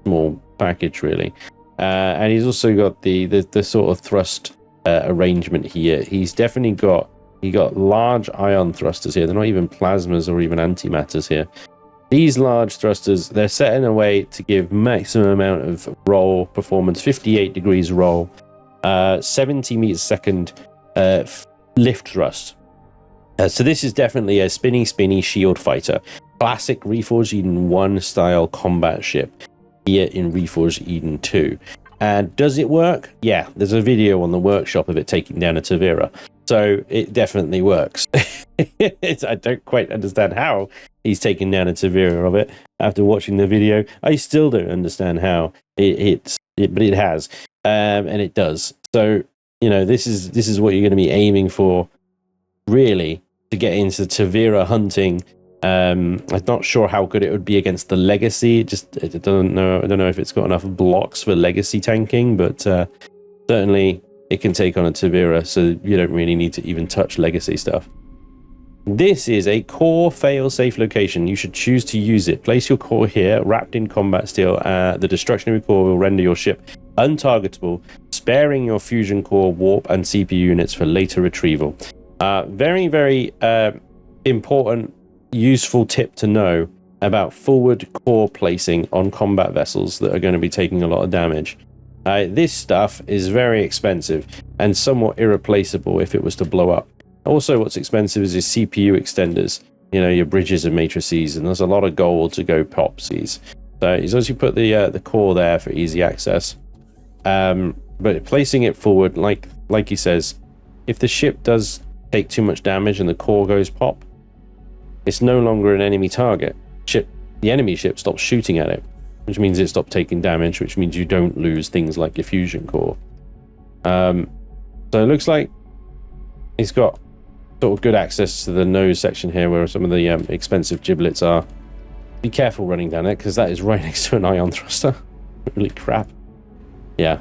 A: small package, really. And he's also got the sort of thrust arrangement here. He's definitely got large ion thrusters here. They're not even plasmas or even antimatters here. These large thrusters, they're set in a way to give maximum amount of roll performance, 58 degrees roll, 70 meters a second lift thrust. So this is definitely a spinny shield fighter. Classic Reforged Eden 1 style combat ship here in Reforged Eden 2. And does it work? Yeah, there's a video on the workshop of it taking down a Tavira. So it definitely works. I don't quite understand how he's taken down a Tavira of it after watching the video. I still don't understand how but it has, and it does. So you know, this is what you're going to be aiming for, really, to get into Tavira hunting. I'm not sure how good it would be against the Legacy. I don't know if it's got enough blocks for Legacy tanking, but certainly it can take on a Tavira, so you don't really need to even touch Legacy stuff. This is a core fail-safe location. You should choose to use it. Place your core here, wrapped in combat steel. The destruction of your core will render your ship untargetable, sparing your fusion core, warp, and CPU units for later retrieval. Very, very important, useful tip to know about forward core placing on combat vessels that are going to be taking a lot of damage. This stuff is very expensive and somewhat irreplaceable if it was to blow up. Also, what's expensive is your CPU extenders, you know, your bridges and matrices, and there's a lot of gold to go popsies. So he's also put the core there for easy access. But placing it forward, like he says, if the ship does take too much damage and the core goes pop, it's no longer an enemy target. The enemy ship stops shooting at it, which means it stopped taking damage, which means you don't lose things like your fusion core. So it looks like he's got sort of good access to the nose section here where some of the expensive giblets are. Be careful running down it, because that is right next to an ion thruster. Really crap. Yeah.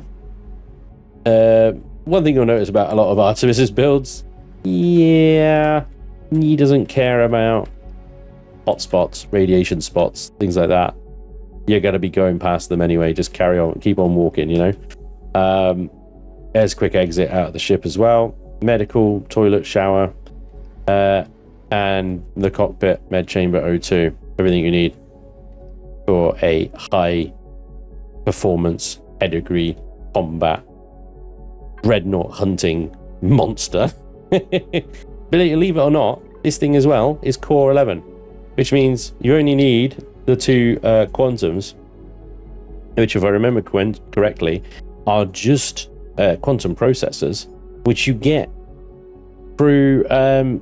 A: One thing you'll notice about a lot of Artemis's builds, yeah, he doesn't care about hot spots, radiation spots, things like that. You're going to be going past them anyway. Just carry on, keep on walking, you know. There's quick exit out of the ship as well. Medical, toilet, shower, and the cockpit, med chamber, O2. Everything you need for a high performance, pedigree, combat, dreadnought hunting monster. Believe it or not, this thing as well is Core 11, which means you only need the two quantums, which, if I remember correctly, are just quantum processors, which you get through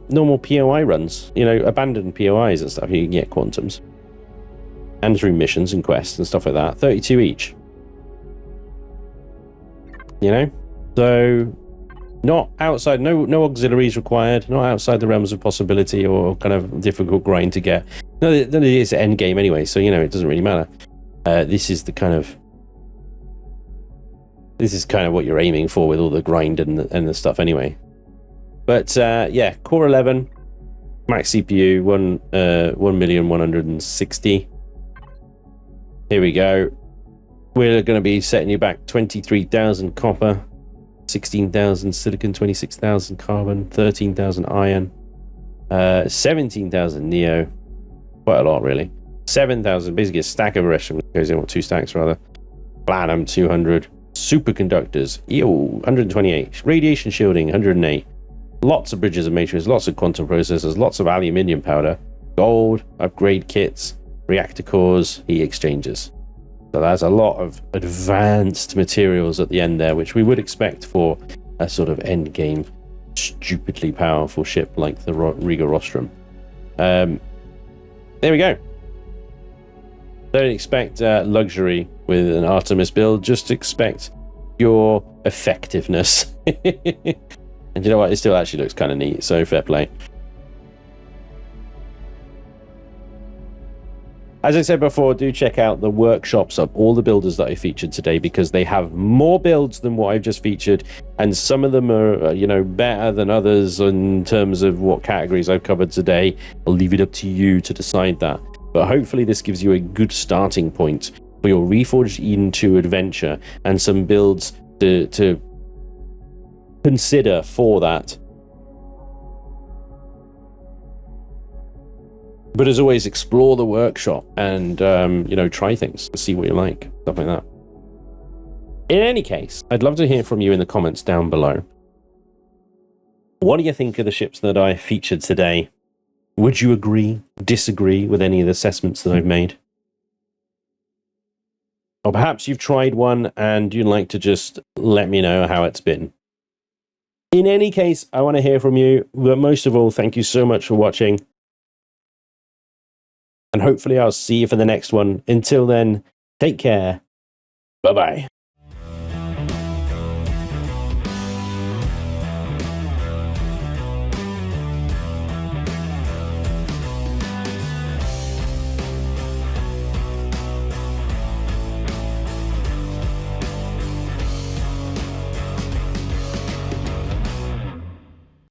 A: normal POI runs, you know, abandoned POIs and stuff. You can get quantums, and through missions and quests and stuff like that. 32 each, you know. So not outside, no auxiliaries required, not outside the realms of possibility or kind of difficult grind to get. No, it is an end game anyway, so you know it doesn't really matter. This is kind of what you're aiming for with all the grind and the stuff anyway. But yeah, Core 11, max CPU, 1,160,000. Here we go. We're going to be setting you back 23,000 copper, 16,000 silicon, 26,000 carbon, 13,000 iron, 17,000 neo. Quite a lot, really. 7,000, basically a stack of the rest of them goes in, or two stacks rather. Platinum 200, superconductors, 128, radiation shielding 108. Lots of bridges and matrices, lots of quantum processors, lots of aluminium powder, gold, upgrade kits, reactor cores, heat exchangers. So that's a lot of advanced materials at the end there, which we would expect for a sort of end game, stupidly powerful ship like the Riga Rostrum. There we go. Don't expect luxury with an Artemis build, just expect your effectiveness. And you know what? It still actually looks kind of neat, so fair play. As I said before, do check out the workshops of all the builders that I featured today, because they have more builds than what I've just featured, and some of them are, you know, better than others in terms of what categories I've covered today. I'll leave it up to you to decide that. But hopefully this gives you a good starting point for your Reforged Eden 2 adventure and some builds to consider for that. But as always, explore the workshop and, you know, try things and see what you like, stuff like that. In any case, I'd love to hear from you in the comments down below. What do you think of the ships that I featured today? Would you agree, disagree with any of the assessments that I've made? Or perhaps you've tried one and you'd like to just let me know how it's been. In any case, I want to hear from you, but most of all, thank you so much for watching. And hopefully I'll see you for the next one. Until then, take care. Bye-bye.